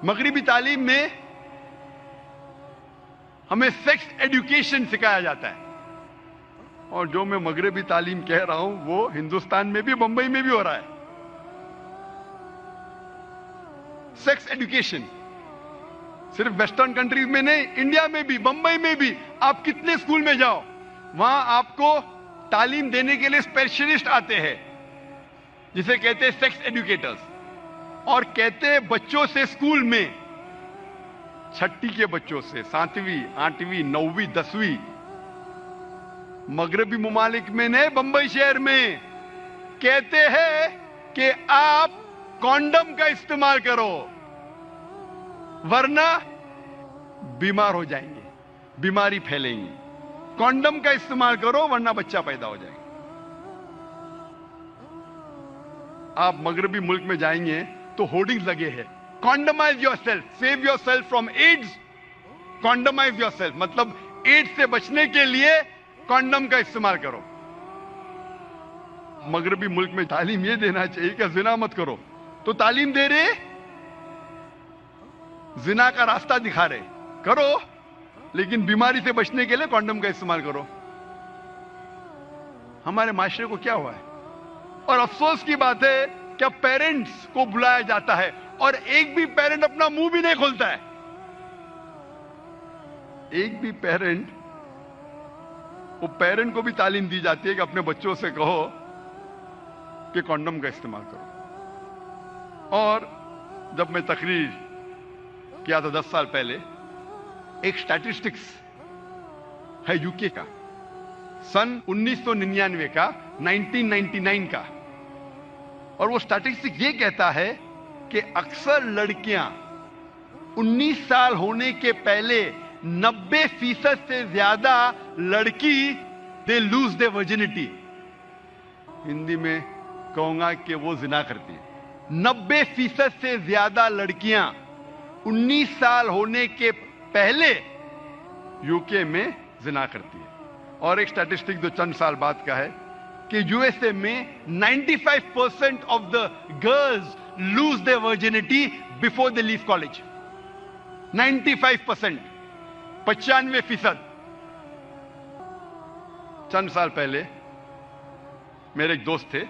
मगरिबी तालीम में हमें सेक्स एजुकेशन सिखाया जाता है, और जो मैं मगरिबी तालीम कह रहा हूं वो हिंदुस्तान में भी, बंबई में भी हो रहा है। सेक्स एजुकेशन सिर्फ वेस्टर्न कंट्रीज में नहीं, इंडिया में भी, बंबई में भी। आप कितने स्कूल में जाओ, वहां आपको तालीम देने के लिए स्पेशलिस्ट आते हैं, जिसे कहते हैं सेक्स एजुकेटर्स। और कहते हैं बच्चों से स्कूल में, छठी के बच्चों से, 7वीं 8वीं 9वीं 10वीं, मगरबी मुमालिक में नहीं, बंबई शहर में कहते हैं कि आप कॉन्डम का इस्तेमाल करो वरना बीमार हो जाएंगे, बीमारी फैलेंगी। कॉन्डम का इस्तेमाल करो वरना बच्चा पैदा हो जाएगा। आप मगरबी मुल्क में जाएंगे तो होर्डिंग्स लगे हैं, condomise yourself, save yourself from AIDS, condomise yourself, मतलब एड्स से बचने के लिए कॉन्डम का इस्तेमाल करो। मगरबी मुल्क में तालीम ये देना चाहिए कि जिना मत करो, तो तालीम दे रहे, जिना का रास्ता दिखा रहे, करो लेकिन बीमारी से बचने के लिए कॉन्डम का इस्तेमाल करो। हमारे माशरे को क्या हुआ है? और अफसोस की बात है कि अब पेरेंट्स को बुलाया जाता है और एक भी पेरेंट अपना मुंह भी नहीं खोलता है। एक भी पेरेंट, वो पेरेंट को भी तालीम दी जाती है कि अपने बच्चों से कहो कि कॉन्डम का इस्तेमाल करो। और जब मैं तकरीर किया था 10 साल पहले, एक स्टैटिस्टिक्स है यूके का, सन 1999 का, 1999 का, और वो स्टैटिस्टिक्स ये कहता है कि अक्सर लड़कियां 19 साल होने के पहले 90% से ज्यादा लड़की they lose they virginity. Hindi में कहूंगा कि वो जिना करती है। 90% से ज्यादा लड़कियां 19 साल होने के पहले यूके में जिना करती है। और एक स्टैटिस्टिक जो चंद साल बाद का है कि यूएसए में 95% of the girls lose their virginity before they leave college. 95%, 95%। चंद साल पहले मेरे एक दोस्त थे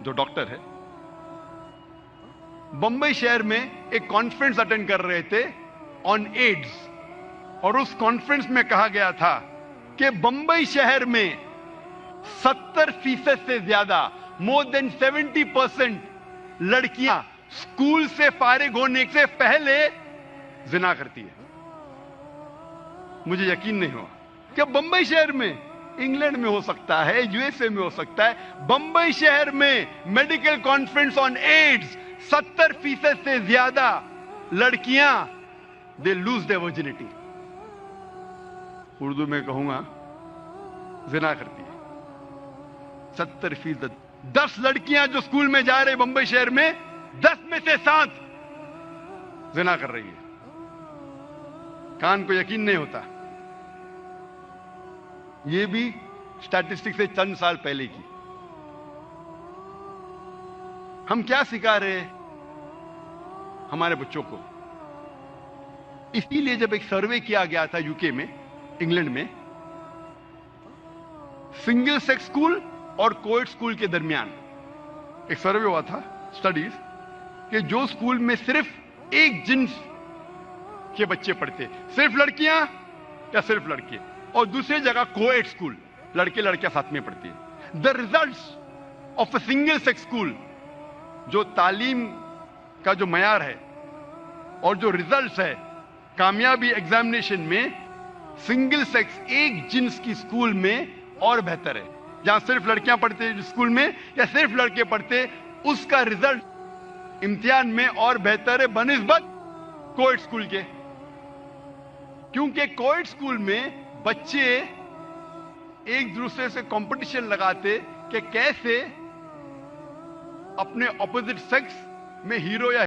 जो डॉक्टर है, बंबई शहर में एक कॉन्फ्रेंस अटेंड कर रहे थे ऑन एड्स, और उस कॉन्फ्रेंस में कहा गया था कि बंबई शहर में 70% से ज्यादा, मोर देन 70% लड़कियां स्कूल से फारिग होने से पहले जिना करती है। मुझे यकीन नहीं हुआ कि बंबई शहर में, इंग्लैंड में हो सकता है, यूएसए में हो सकता है, बंबई शहर में मेडिकल कॉन्फ्रेंस ऑन एड्स 70% से ज्यादा लड़कियां they lose their virginity, Urdu में कहूंगा जिना करती है। 70%। 10 लड़कियां जो स्कूल में जा रहे बंबई शहर में, 10 में से 7 जिना कर रही है। कान को यकीन नहीं होता। यह भी स्टैटिस्टिक से चंद साल पहले की। हम क्या सिखा रहे हैं हमारे बच्चों को? इसीलिए जब एक सर्वे किया गया था यूके में, इंग्लैंड में, सिंगल सेक्स स्कूल और कोएड स्कूल के दरमियान एक सर्वे हुआ था, स्टडीज, कि जो स्कूल में सिर्फ एक जिन्स के बच्चे पढ़ते, सिर्फ लड़कियां या सिर्फ लड़के, और दूसरी जगह कोएड स्कूल, लड़के लड़कियां साथ में पढ़ती है, the results of a single sex school, जो तालीम का जो मयार है और जो रिजल्ट्स है कामयाबी एग्जामिनेशन में, सिंगल सेक्स एक जिन्स की स्कूल में और बेहतर है। जहां सिर्फ लड़कियां पढ़ते स्कूल में या सिर्फ लड़के पढ़ते, उसका रिजल्ट इम्तिहान में और बेहतर है बनिस्बत कोएड स्कूल के। क्योंकि कोएड स्कूल में बच्चे एक दूसरे से कंपटीशन लगाते कि कैसे अपने ऑपोजिट सेक्स में हीरो या